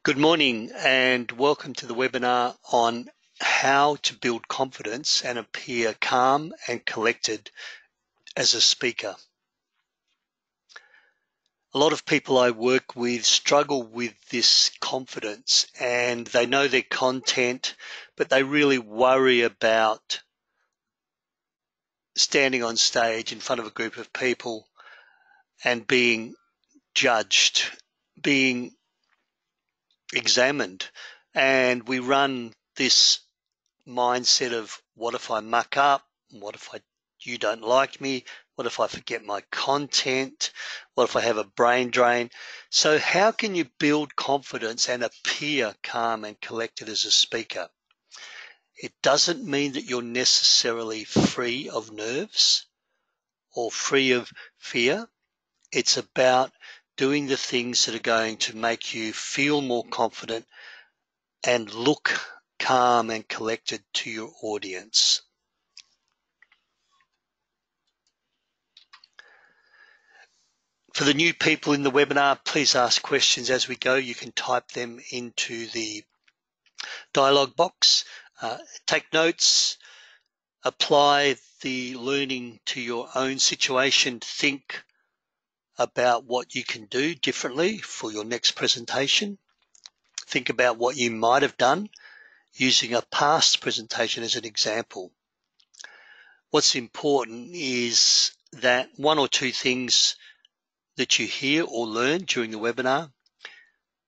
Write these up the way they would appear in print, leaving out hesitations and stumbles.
Good morning and welcome to the webinar on how to build confidence and appear calm and collected as a speaker. A lot of people I work with struggle with this confidence, and they know their content, but they really worry about standing on stage in front of a group of people and being judged, being examined. And we run this mindset of, what if I muck up? What if you don't like me? What if I forget my content? What if I have a brain drain? So how can you build confidence and appear calm and collected as a speaker? It doesn't mean that you're necessarily free of nerves or free of fear. It's about doing the things that are going to make you feel more confident and look calm and collected to your audience. For the new people in the webinar, please ask questions as we go. You can type them into the dialog box. Take notes, apply the learning to your own situation. Think about what you can do differently for your next presentation. Think about what you might have done using a past presentation as an example. What's important is that one or two things that you hear or learn during the webinar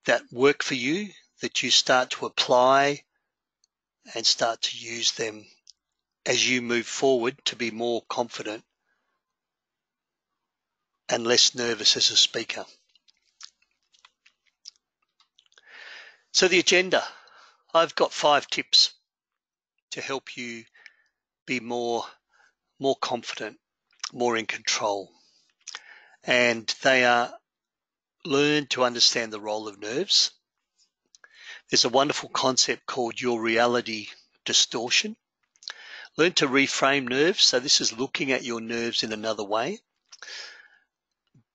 that work for you, that you start to apply and start to use them as you move forward to be more confident and less nervous as a speaker. So the agenda, I've got 5 tips to help you be more confident, more in control. And they are: learn to understand the role of nerves. There's a wonderful concept called your reality distortion. Learn to reframe nerves. So this is looking at your nerves in another way.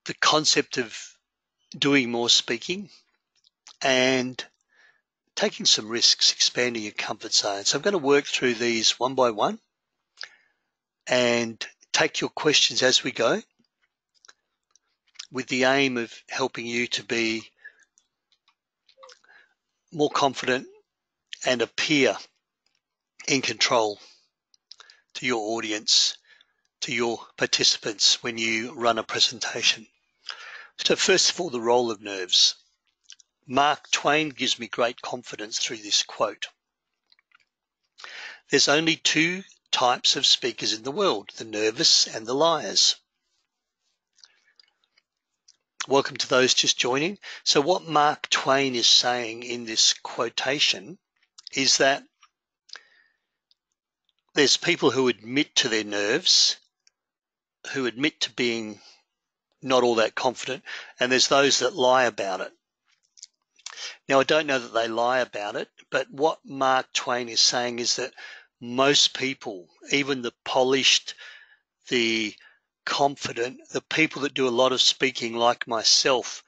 The concept of doing more speaking and taking some risks, expanding your comfort zone. So I'm going to work through these one by one and take your questions as we go, with the aim of helping you to be more confident and appear in control to your audience, to your participants when you run a presentation. So first of all, the role of nerves. Mark Twain gives me great confidence through this quote. There's only 2 types of speakers in the world, the nervous and the liars. Welcome to those just joining. So what Mark Twain is saying in this quotation is that there's people who admit to their nerves, who admit to being not all that confident, and there's those that lie about it. Now, I don't know that they lie about it, but what Mark Twain is saying is that most people, even the polished, the confident, the people that do a lot of speaking like myself,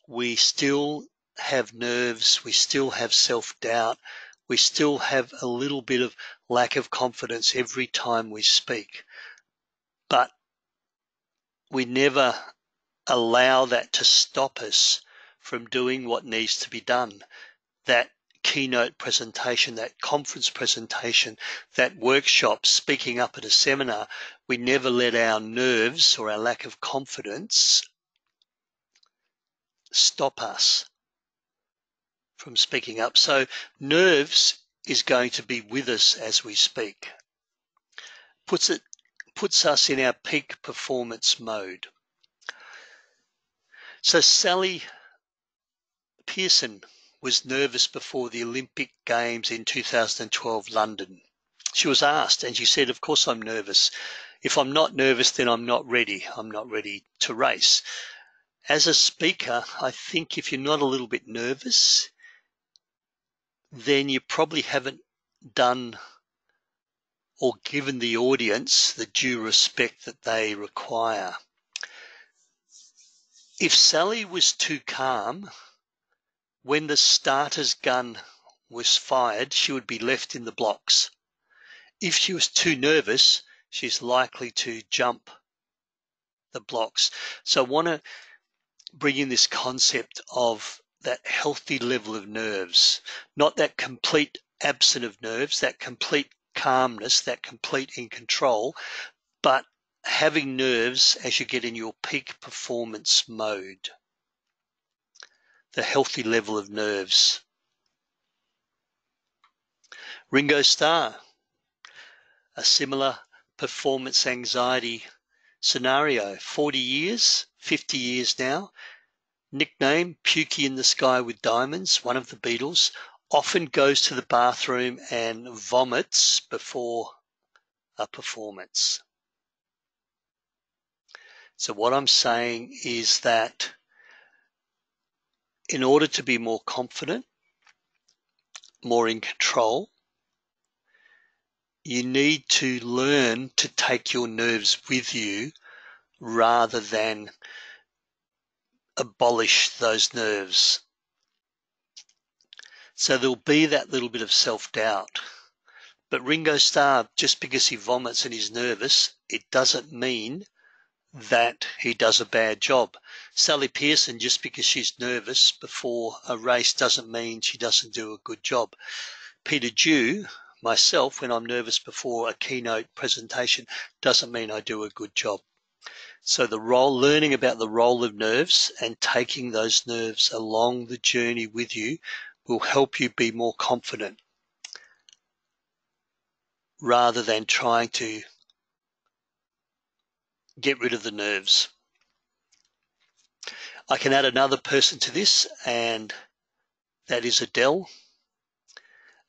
we still have nerves, we still have self-doubt, we still have a little bit of lack of confidence every time we speak. But we never allow that to stop us from doing what needs to be done. That keynote presentation, that conference presentation, that workshop, speaking up at a seminar, we never let our nerves or our lack of confidence stop us from speaking up. So nerves is going to be with us as we speak. Puts us in our peak performance mode. So Sally Pearson was nervous before the Olympic Games in 2012 London. She was asked and she said, of course I'm nervous. If I'm not nervous, then I'm not ready. I'm not ready to race. As a speaker, I think if you're not a little bit nervous, then you probably haven't done or given the audience the due respect that they require. If Sally was too calm, when the starter's gun was fired, she would be left in the blocks. If she was too nervous, she's likely to jump the blocks. So I want to bring in this concept of that healthy level of nerves, not that complete absence of nerves, that complete calmness, that complete in control, but having nerves as you get in your peak performance mode. The healthy level of nerves. Ringo Starr, a similar performance anxiety scenario, 40 years, 50 years now, nickname Pukey in the Sky with Diamonds, one of the Beatles, often goes to the bathroom and vomits before a performance. So what I'm saying is that in order to be more confident, more in control, you need to learn to take your nerves with you rather than abolish those nerves. So there'll be that little bit of self-doubt. But Ringo Starr, just because he vomits and he's nervous, it doesn't mean that he does a bad job. Sally Pearson, just because she's nervous before a race doesn't mean she doesn't do a good job. Peter Dew, myself, when I'm nervous before a keynote presentation, doesn't mean I do a good job. So learning about the role of nerves and taking those nerves along the journey with you will help you be more confident rather than trying to get rid of the nerves. I can add another person to this, and that is Adele.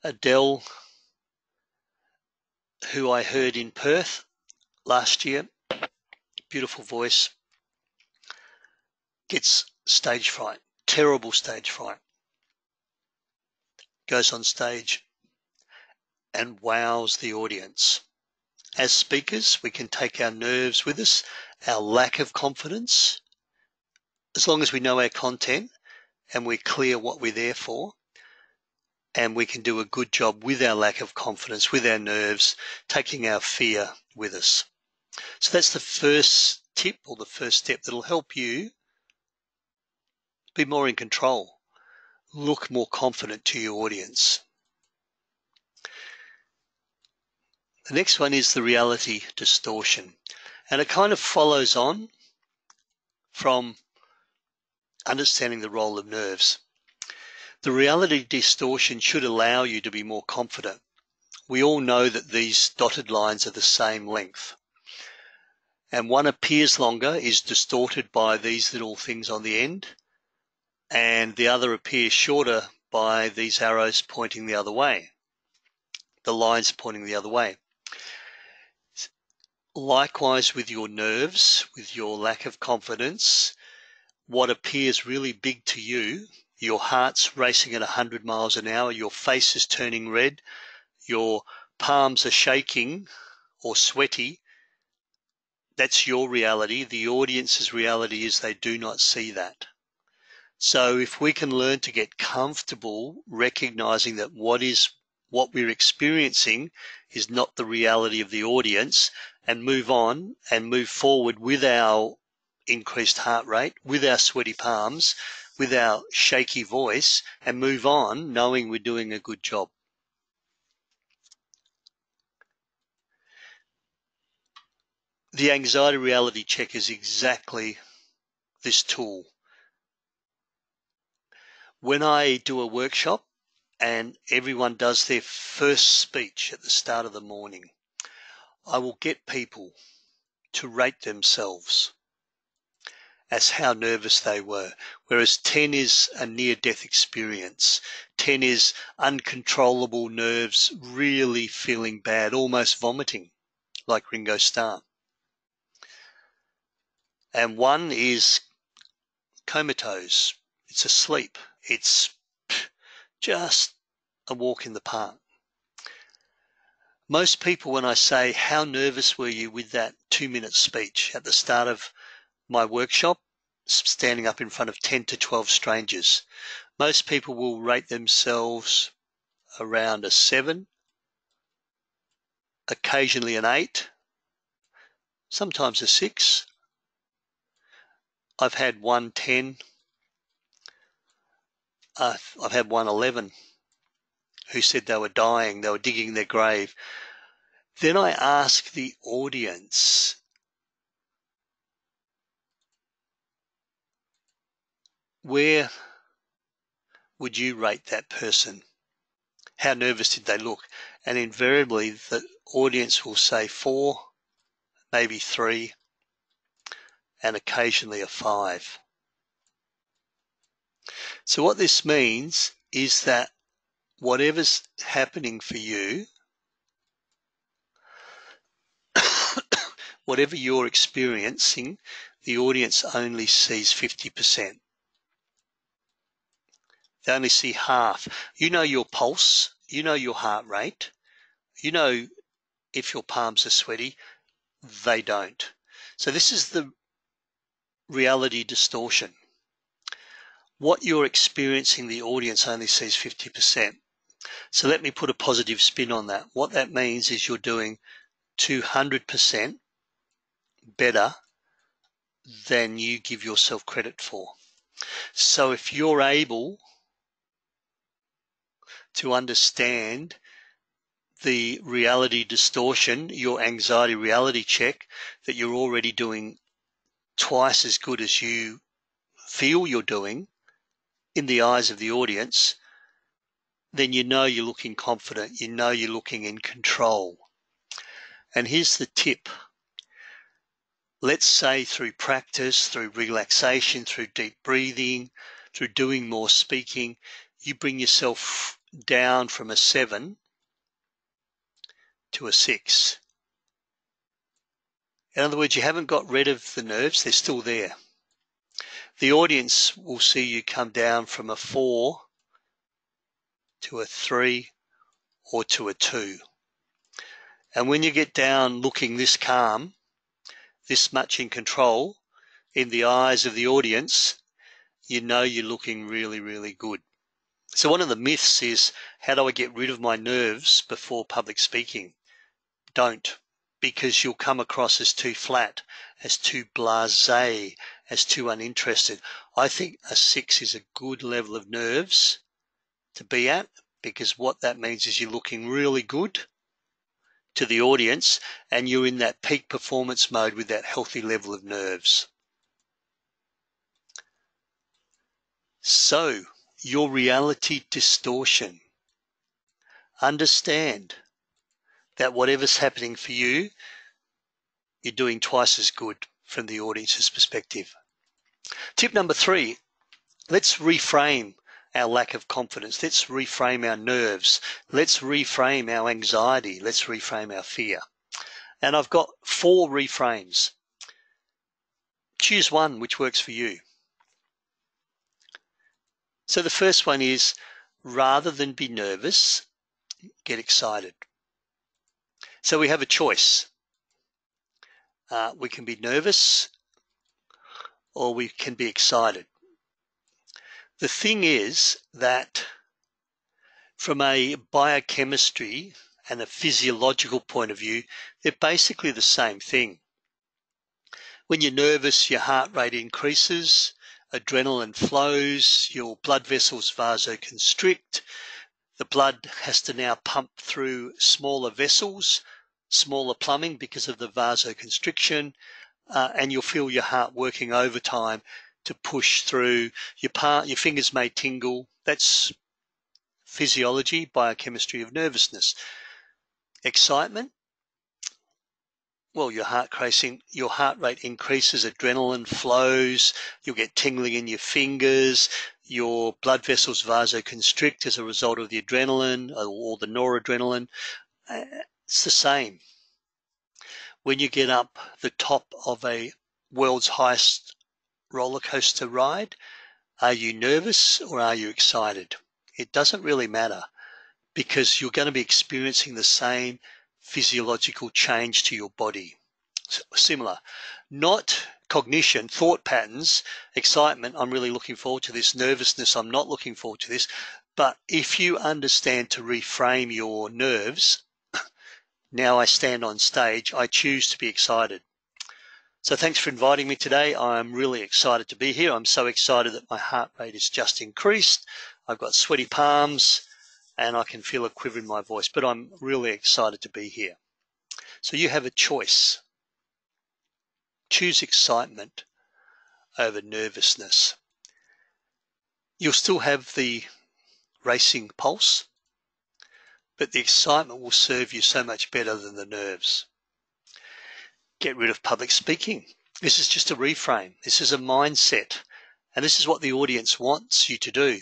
Adele, who I heard in Perth last year, beautiful voice, gets stage fright, terrible stage fright. Goes on stage and wows the audience. As speakers, we can take our nerves with us, our lack of confidence, as long as we know our content and we're clear what we're there for, and we can do a good job with our lack of confidence, with our nerves, taking our fear with us. So that's the first tip or the first step that'll help you be more in control, look more confident to your audience. The next one is the reality distortion, and it kind of follows on from understanding the role of nerves. The reality distortion should allow you to be more confident. We all know that these dotted lines are the same length, and one appears longer, is distorted by these little things on the end, and the other appears shorter by these arrows pointing the other way, the lines pointing the other way. Likewise with your nerves, with your lack of confidence, what appears really big to you, your heart's racing at 100 miles an hour, your face is turning red, your palms are shaking or sweaty, that's your reality. The audience's reality is they do not see that. So if we can learn to get comfortable recognizing that what we're experiencing is not the reality of the audience, and move on and move forward with our increased heart rate, with our sweaty palms, with our shaky voice, and move on knowing we're doing a good job. The anxiety reality check is exactly this tool. When I do a workshop and everyone does their first speech at the start of the morning, I will get people to rate themselves as how nervous they were, whereas 10 is a near-death experience. 10 is uncontrollable nerves, really feeling bad, almost vomiting, like Ringo Starr. And 1 is comatose. It's asleep. It's just a walk in the park. Most people, when I say, how nervous were you with that 2-minute speech at the start of my workshop, standing up in front of 10 to 12 strangers. Most people will rate themselves around a 7, occasionally an 8, sometimes a 6. I've had one 10. I've had one 11 who said they were dying, they were digging their grave. Then I ask the audience, where would you rate that person? How nervous did they look? And invariably the audience will say 4, maybe 3, and occasionally a 5. So what this means is that whatever's happening for you, whatever you're experiencing, the audience only sees 50%. They only see half. You know your pulse, you know your heart rate, you know if your palms are sweaty. They don't. So this is the reality distortion. What you're experiencing, the audience only sees 50%. So let me put a positive spin on that. What that means is you're doing 200% better than you give yourself credit for. So if you're able to understand the reality distortion, your anxiety reality check, that you're already doing twice as good as you feel you're doing in the eyes of the audience, then you know you're looking confident, you know you're looking in control. And here's the tip. Let's say through practice, through relaxation, through deep breathing, through doing more speaking, you bring yourself down from a 7 to a 6. In other words, you haven't got rid of the nerves, they're still there. The audience will see you come down from a 4 to a 3 or to a 2. And when you get down looking this calm, this much in control, in the eyes of the audience, you know you're looking really, really good. So one of the myths is, how do I get rid of my nerves before public speaking? Don't, because you'll come across as too flat, as too blasé, as too uninterested. I think a 6 is a good level of nerves to be at, because what that means is you're looking really good to the audience and you're in that peak performance mode with that healthy level of nerves. So, your reality distortion. Understand that whatever's happening for you, you're doing twice as good from the audience's perspective. Tip number 3, let's reframe our lack of confidence. Let's reframe our nerves. Let's reframe our anxiety. Let's reframe our fear. And I've got 4 reframes. Choose one which works for you. So the first one is, rather than be nervous, get excited. So we have a choice. We can be nervous or we can be excited. The thing is that from a biochemistry and a physiological point of view, they're basically the same thing. When you're nervous, your heart rate increases, adrenaline flows, your blood vessels vasoconstrict, the blood has to now pump through smaller vessels, smaller plumbing because of the vasoconstriction, and you'll feel your heart working overtime to push through. Your fingers may tingle. That's physiology, biochemistry of nervousness. Excitement, well, your heart rate increases, adrenaline flows, you'll get tingling in your fingers, your blood vessels vasoconstrict as a result of the adrenaline or the noradrenaline. It's the same. When you get up the top of a world's highest roller coaster ride, are you nervous or are you excited? It doesn't really matter, because you're going to be experiencing the same physiological change to your body. Similar. Not cognition, thought patterns, excitement, I'm really looking forward to this, nervousness, I'm not looking forward to this. But if you understand to reframe your nerves, now I stand on stage, I choose to be excited. So thanks for inviting me today. I'm really excited to be here. I'm so excited that my heart rate is just increased. I've got sweaty palms and I can feel a quiver in my voice, but I'm really excited to be here. So you have a choice. Choose excitement over nervousness. You'll still have the racing pulse, but the excitement will serve you so much better than the nerves. Get rid of public speaking. This is just a reframe. This is a mindset. And this is what the audience wants you to do.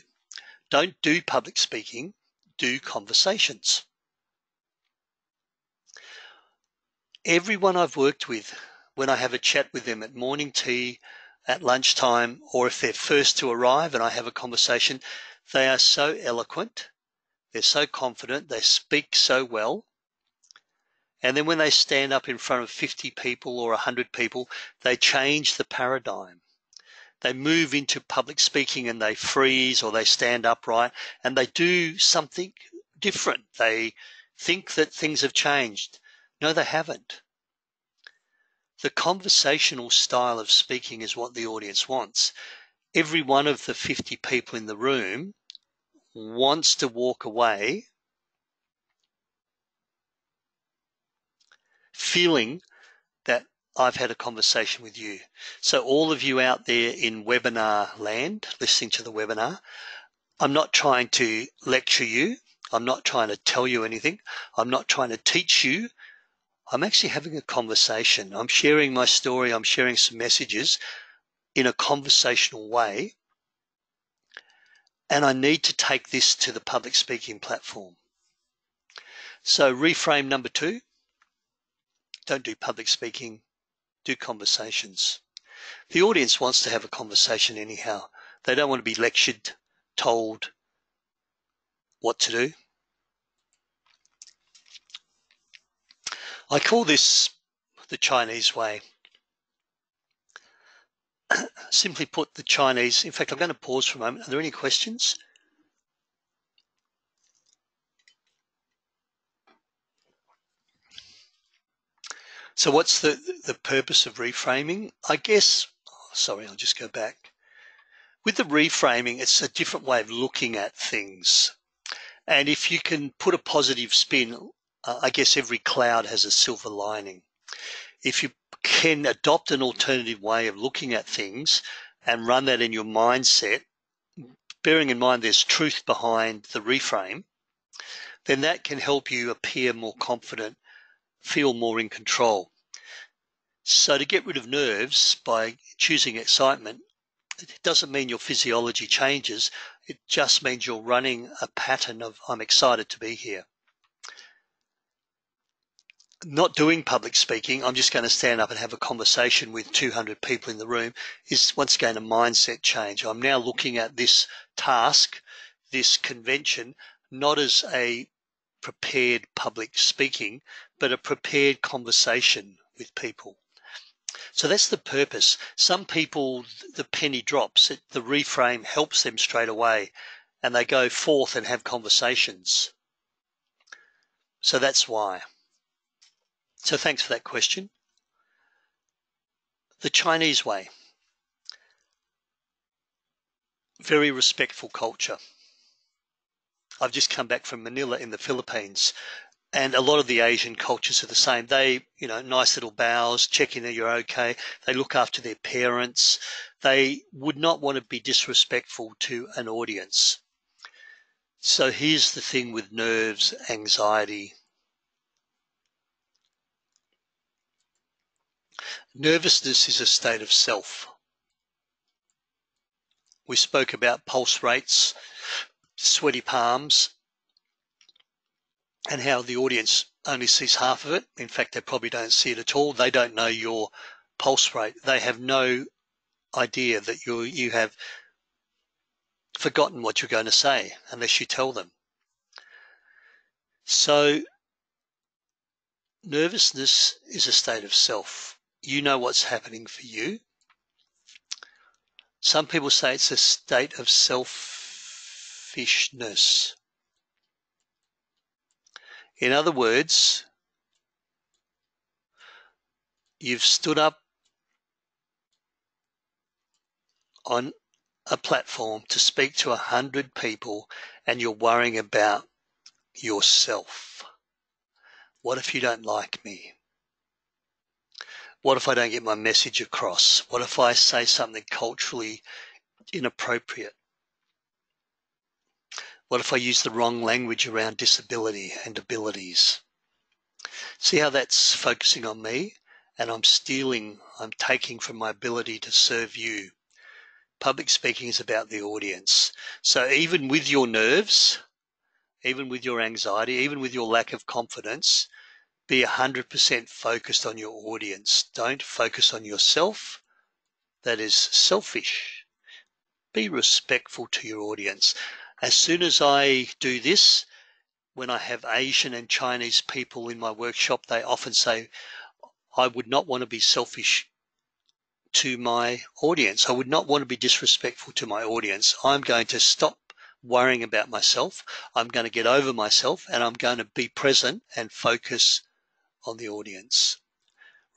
Don't do public speaking, do conversations. Everyone I've worked with, when I have a chat with them at morning tea, at lunchtime, or if they're first to arrive and I have a conversation, they are so eloquent, they're so confident, they speak so well. And then when they stand up in front of 50 people or 100 people, they change the paradigm. They move into public speaking and they freeze or they stand upright and they do something different. They think that things have changed. No, they haven't. The conversational style of speaking is what the audience wants. Every one of the 50 people in the room wants to walk away feeling that I've had a conversation with you. So all of you out there in webinar land, listening to the webinar, I'm not trying to lecture you. I'm not trying to tell you anything. I'm not trying to teach you. I'm actually having a conversation. I'm sharing my story. I'm sharing some messages in a conversational way. And I need to take this to the public speaking platform. So reframe number 2, don't do public speaking, do conversations. The audience wants to have a conversation anyhow. They don't want to be lectured, told what to do. I call this the Chinese way. Simply put, the Chinese, in fact, I'm going to pause for a moment. Are there any questions? So what's the purpose of reframing? I guess, sorry, I'll just go back. With the reframing, it's a different way of looking at things. And if you can put a positive spin, I guess every cloud has a silver lining. If you can adopt an alternative way of looking at things and run that in your mindset, bearing in mind there's truth behind the reframe, then that can help you appear more confident, feel more in control. So to get rid of nerves by choosing excitement, it doesn't mean your physiology changes. It just means you're running a pattern of, I'm excited to be here. Not doing public speaking, I'm just going to stand up and have a conversation with 200 people in the room, is once again a mindset change. I'm now looking at this task, this convention, not as a prepared public speaking, but a prepared conversation with people. So that's the purpose. Some people, the penny drops. The reframe helps them straight away and they go forth and have conversations. So that's why. So thanks for that question. The Chinese way. Very respectful culture. I've just come back from Manila in the Philippines. And a lot of the Asian cultures are the same. They, nice little bows, checking that you're okay. They look after their parents. They would not want to be disrespectful to an audience. So here's the thing with nerves, anxiety. Nervousness is a state of self. We spoke about pulse rates, sweaty palms, and how the audience only sees half of it. In fact, they probably don't see it at all. They don't know your pulse rate. They have no idea that you have forgotten what you're going to say unless you tell them. So nervousness is a state of self. You know what's happening for you. Some people say it's a state of selfishness. In other words, you've stood up on a platform to speak to 100 people and you're worrying about yourself. What if you don't like me? What if I don't get my message across? What if I say something culturally inappropriate? What if I use the wrong language around disability and abilities? See how that's focusing on me, and I'm taking from my ability to serve you. Public speaking is about the audience. So even with your nerves, even with your anxiety, even with your lack of confidence, be 100% focused on your audience. Don't focus on yourself. That is selfish. Be respectful to your audience. As soon as I do this, when I have Asian and Chinese people in my workshop, they often say, I would not want to be selfish to my audience. I would not want to be disrespectful to my audience. I'm going to stop worrying about myself. I'm going to get over myself and I'm going to be present and focus on the audience.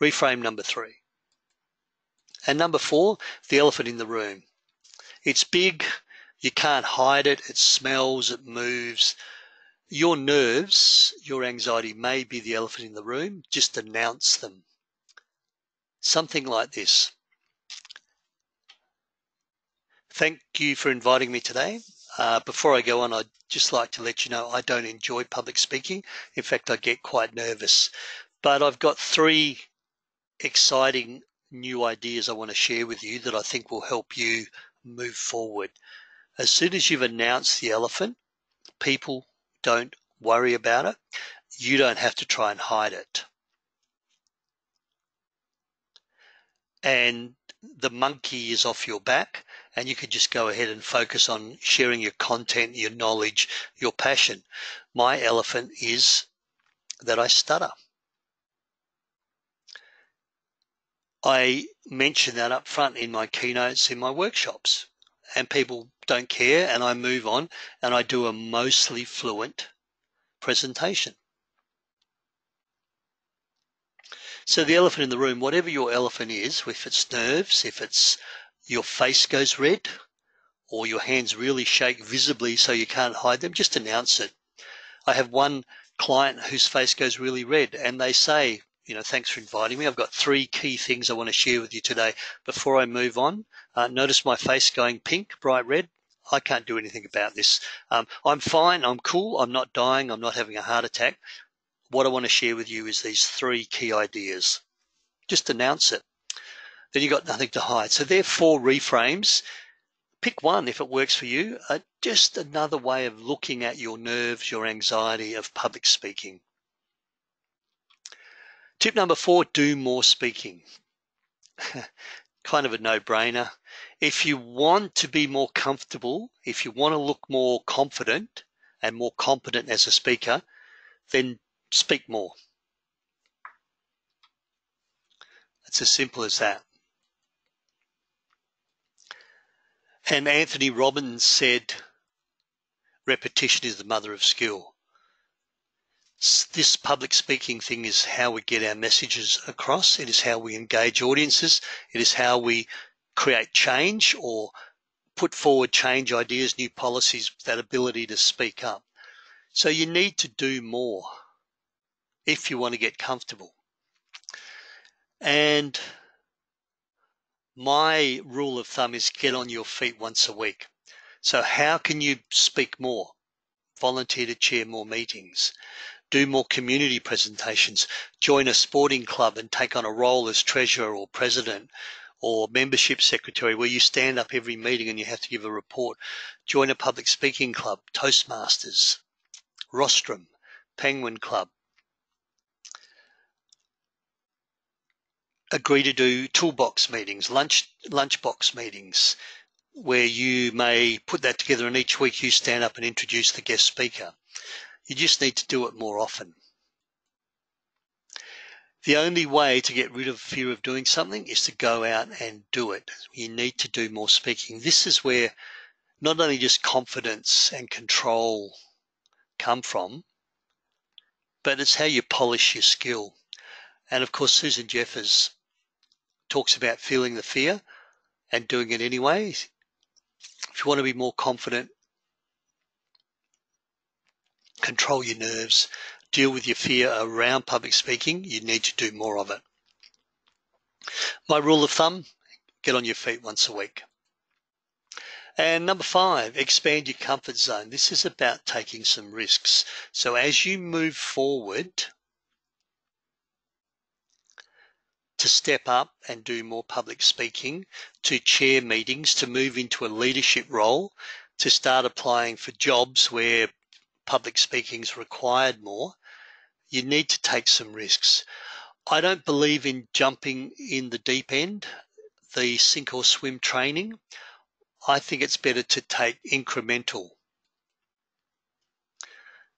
Reframe number 3. And number 4, the elephant in the room. It's big. You can't hide it. It smells. It moves. Your nerves, your anxiety may be the elephant in the room. Just announce them. Something like this. Thank you for inviting me today. Before I go on, I'd just like to let you know I don't enjoy public speaking. In fact, I get quite nervous. But I've got 3 exciting new ideas I want to share with you that I think will help you move forward. As soon as you've announced the elephant, people don't worry about it. You don't have to try and hide it. And the monkey is off your back, and you can just go ahead and focus on sharing your content, your knowledge, your passion. My elephant is that I stutter. I mention that up front in my keynotes, in my workshops, and people don't care, and I move on, and I do a mostly fluent presentation. So the elephant in the room, whatever your elephant is, if it's nerves, if it's your face goes red, or your hands really shake visibly so you can't hide them, just announce it. I have one client whose face goes really red, and they say, thanks for inviting me. I've got 3 key things I want to share with you today. Before I move on, notice my face going pink, bright red. I can't do anything about this. I'm fine. I'm cool. I'm not dying. I'm not having a heart attack. What I want to share with you is these 3 key ideas. Just announce it. Then you've got nothing to hide. So there are 4 reframes. Pick one if it works for you. Just another way of looking at your nerves, your anxiety of public speaking. Tip number 4, do more speaking. Kind of a no-brainer. If you want to be more comfortable, if you want to look more confident and more competent as a speaker, then speak more. It's as simple as that. And Anthony Robbins said, repetition is the mother of skill. This public speaking thing is how we get our messages across. It is how we engage audiences. It is how we create change or put forward change ideas, new policies, that ability to speak up. So you need to do more if you want to get comfortable. And my rule of thumb is get on your feet once a week. So how can you speak more? Volunteer to chair more meetings. Do more community presentations. Join a sporting club and take on a role as treasurer or president or membership secretary where you stand up every meeting and you have to give a report. Join a public speaking club, Toastmasters, Rostrum, Penguin Club. Agree to do toolbox meetings, lunchbox meetings, where you may put that together and each week you stand up and introduce the guest speaker. You just need to do it more often. The only way to get rid of fear of doing something is to go out and do it. You need to do more speaking. This is where not only just confidence and control come from, but it's how you polish your skill. And of course, Susan Jeffers talks about feeling the fear and doing it anyway. If you want to be more confident, control your nerves, deal with your fear around public speaking, you need to do more of it. My rule of thumb, get on your feet once a week. And number 5, expand your comfort zone. This is about taking some risks. So as you move forward to step up and do more public speaking, to chair meetings, to move into a leadership role, to start applying for jobs where public speaking is required more, you need to take some risks. I don't believe in jumping in the deep end, the sink or swim training. I think it's better to take incremental.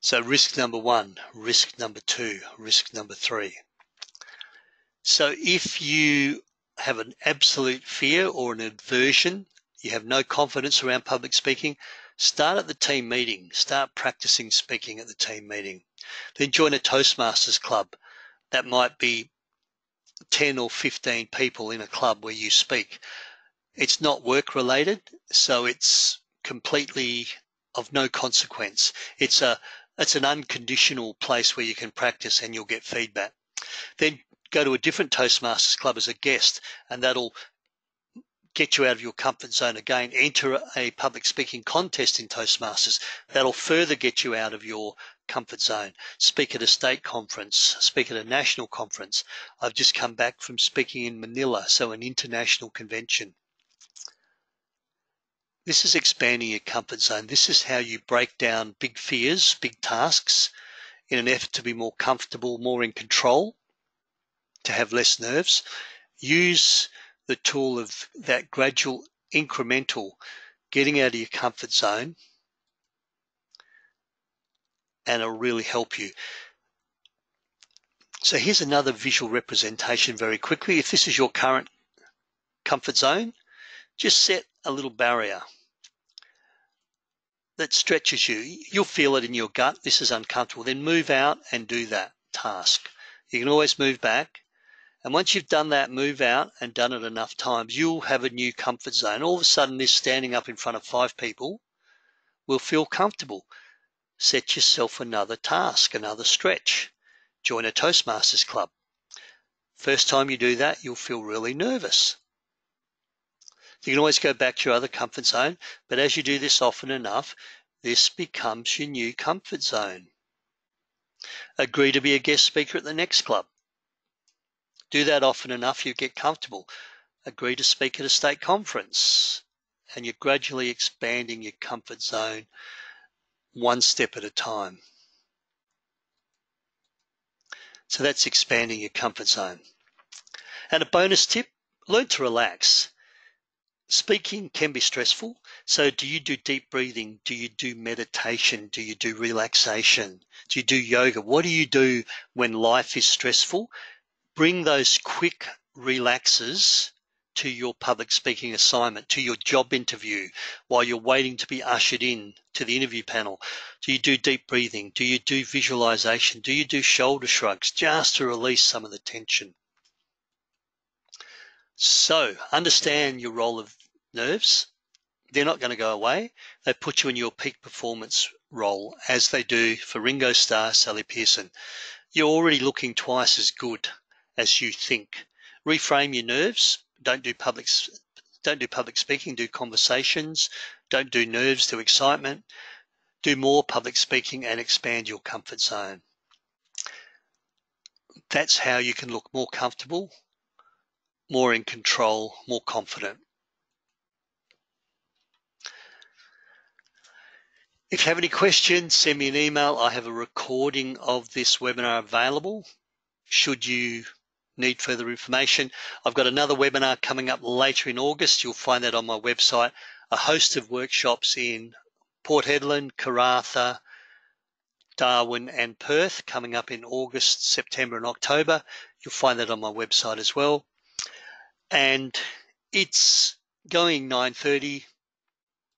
So risk number 1, risk number 2, risk number 3. So if you have an absolute fear or an aversion, you have no confidence around public speaking, start at the team meeting. Start practicing speaking at the team meeting. Then join a Toastmasters club. That might be 10 or 15 people in a club where you speak. It's not work related, so it's completely of no consequence. It's an unconditional place where you can practice and you'll get feedback. Then go to a different Toastmasters club as a guest, and that'll get you out of your comfort zone again. Enter a public speaking contest in Toastmasters. That'll further get you out of your comfort zone. Speak at a state conference, speak at a national conference. I've just come back from speaking in Manila, so an international convention. This is expanding your comfort zone. This is how you break down big fears, big tasks, in an effort to be more comfortable, more in control, to have less nerves. Use the tool of that gradual incremental getting out of your comfort zone, and it'll really help you. So here's another visual representation very quickly. If this is your current comfort zone, just set a little barrier that stretches you. You'll feel it in your gut. This is uncomfortable. Then move out and do that task. You can always move back. And once you've done that, move out and done it enough times, you'll have a new comfort zone. All of a sudden, this standing up in front of 5 people will feel comfortable. Set yourself another task, another stretch. Join a Toastmasters club. First time you do that, you'll feel really nervous. You can always go back to your other comfort zone, but as you do this often enough, this becomes your new comfort zone. Agree to be a guest speaker at the next club. Do that often enough, you get comfortable. Agree to speak at a state conference, and you're gradually expanding your comfort zone one step at a time. So that's expanding your comfort zone. And a bonus tip, learn to relax. Speaking can be stressful, so do you do deep breathing? Do you do meditation? Do you do relaxation? Do you do yoga? What do you do when life is stressful? Bring those quick relaxes to your public speaking assignment, to your job interview, while you're waiting to be ushered in to the interview panel. Do you do deep breathing? Do you do visualization? Do you do shoulder shrugs just to release some of the tension? So understand your role of nerves. They're not going to go away. They put you in your peak performance role, as they do for Ringo Starr, Sally Pearson. You're already looking twice as good as you think. Reframe your nerves. Don't do public speaking, do conversations. Don't do nerves, do excitement. Do more public speaking and expand your comfort zone. That's how you can look more comfortable, more in control, more confident. If you have any questions, send me an email. I have a recording of this webinar available should you need further information. I've got another webinar coming up later in August. You'll find that on my website. A host of workshops in Port Hedland, Karratha, Darwin and Perth coming up in August, September and October. You'll find that on my website as well. And it's going 9:30